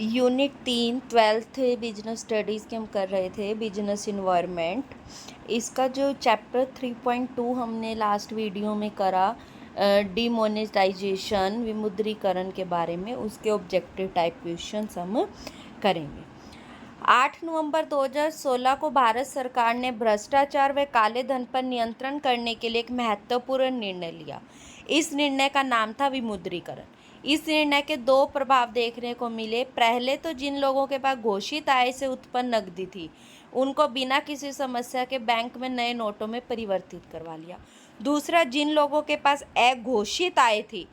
Unit 3 twelfth business studies के हम कर रहे थे, बिजनेस इन्वायरमेंट। इसका जो चैप्टर 3.2 हमने लास्ट वीडियो में करा, डिमोनेटाइजेशन, विमुद्रीकरण के बारे में, उसके ऑब्जेक्टिव टाइप क्वेश्चंस हम करेंगे। 8 नवंबर 2016 को भारत सरकार ने भ्रष्टाचार व काले धन पर नियंत्रण करने के लिए एक महत्वपूर्ण निर्णय लिया। इस निर्णय का नाम था विमुद्रीकरण। इस निर्णय के दो प्रभाव देखने को मिले। पहले तो जिन लोगों के पास घोषित आय से उत्पन्न नकदी थी, उनको बिना किसी समस्या के बैंक में नए नोटों में परिवर्तित करवा लिया। दूसरा, जिन लोगों के पास अघोषित आय थी,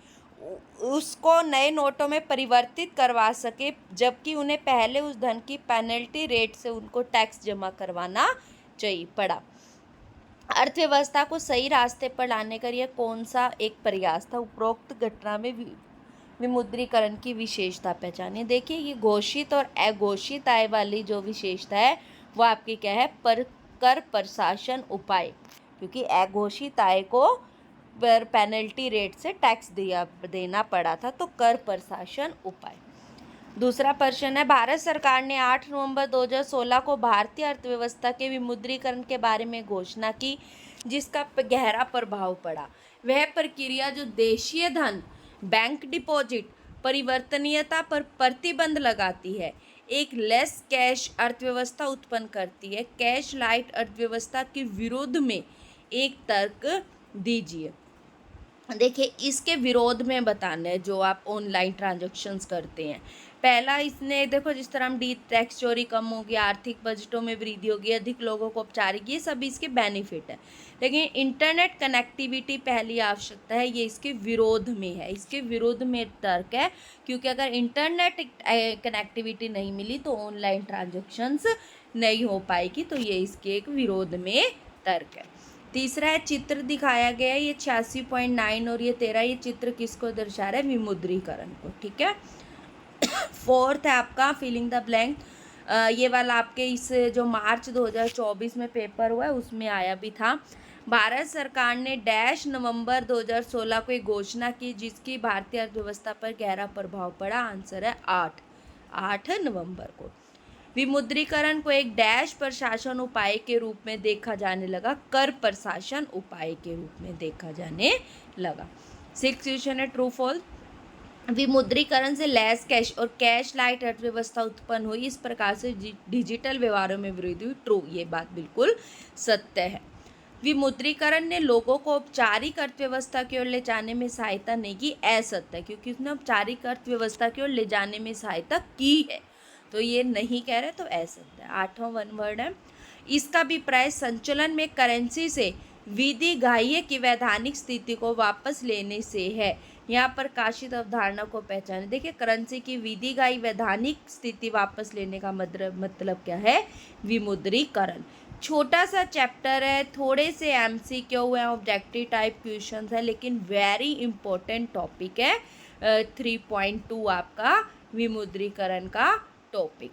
उसको नए नोटों में परिवर्तित करवा सके, जबकि उन्हें पहले उस धन की पेनल्टी रेट से उनको टैक्स जमा करवाना चाहिए पड़ा। अर्थव्यवस्था को सही रास्ते पर लाने का यह कौन सा एक प्रयास था? उपरोक्त घटना में विमुद्रीकरण की विशेषता पहचानिए। देखिए, ये घोषित और अघोषित आय वाली जो विशेषता है वो आपकी क्या है? कर प्रशासन उपाय, क्योंकि अघोषित आय को पेनल्टी रेट से टैक्स देना पड़ा था, तो कर प्रशासन उपाय। दूसरा प्रश्न है, भारत सरकार ने 8 नवंबर 2016 को भारतीय अर्थव्यवस्था के विमुद्रीकरण के बारे में घोषणा की, जिसका गहरा प्रभाव पड़ा। वह प्रक्रिया जो देशीय धन, बैंक डिपॉजिट, परिवर्तनीयता पर प्रतिबंध लगाती है, एक लेस कैश अर्थव्यवस्था उत्पन्न करती है। कैश लाइट अर्थव्यवस्था के विरोध में एक तर्क दीजिए। देखिए, इसके विरोध में बताना है जो आप ऑनलाइन ट्रांजैक्शंस करते हैं। पहला, इसने देखो जिस तरह हम टैक्स चोरी कम हो गया, आर्थिक बजटों में वृद्धि होगी, अधिक लोगों को औपचारिक, ये सब इसके बेनिफिट है। लेकिन इंटरनेट कनेक्टिविटी पहली आवश्यकता है, ये इसके विरोध में है। इसके विरोध में तर्क है, क्योंकि अगर इंटरनेट कनेक्टिविटी नहीं मिली तो ऑनलाइन ट्रांजैक्शंस नहीं हो पाएगी, तो ये इसके एक विरोध में तर्क है। तीसरा है, चित्र दिखाया गया है, ये 86.9 और ये 13, ये चित्र किसको दर्शा रहा है? विमुद्रीकरण को। ठीक है। फोर्थ है आपका फिलिंग द ब्लैंक। ये वाला आपके इस जो मार्च 2024 में पेपर हुआ है उसमें आया भी था। भारत सरकार ने डैश नवंबर 2016 को एक घोषणा की जिसकी भारतीय अर्थव्यवस्था पर गहरा प्रभाव पड़ा। आंसर है 8 नवंबर को। विमुद्रीकरण को एक डैश प्रशासन उपाय के रूप में देखा जाने लगा, कर प्रशासन उपाय के रूप में देखा जाने लगा। 6 क्वेश्चन है, ट्रू फॉल्स। विमुद्रीकरण से लेस कैश और कैश लाइट अर्थव्यवस्था उत्पन्न हुई, इस प्रकार से डिजिटल व्यवहारों में वृद्धि हुई। ट्रू, ये बात बिल्कुल सत्य है। विमुद्रीकरण ने लोगों को औपचारिक अर्थव्यवस्था की ओर ले जाने में सहायता नहीं की, असत्य है, क्योंकि उसने औपचारिक अर्थव्यवस्था की ओर ले जाने में सहायता की है, तो ये नहीं कह रहे, तो असत्य है। 8वां वन वर्ड है, इसका अभिप्राय संचलन में करेंसी से विधिग्राह्य की वैधानिक स्थिति को वापस लेने से है। यहाँ पर काशित अवधारणा को पहचाने। देखिए, करेंसी की विधिग्राह्य वैधानिक स्थिति वापस लेने का मतलब क्या है? विमुद्रीकरण। छोटा सा चैप्टर है, थोड़े से MCQ है, ऑब्जेक्टिव टाइप क्वेश्चंस है, लेकिन वेरी इंपॉर्टेंट टॉपिक है। 3.2 आपका विमुद्रीकरण का टॉपिक।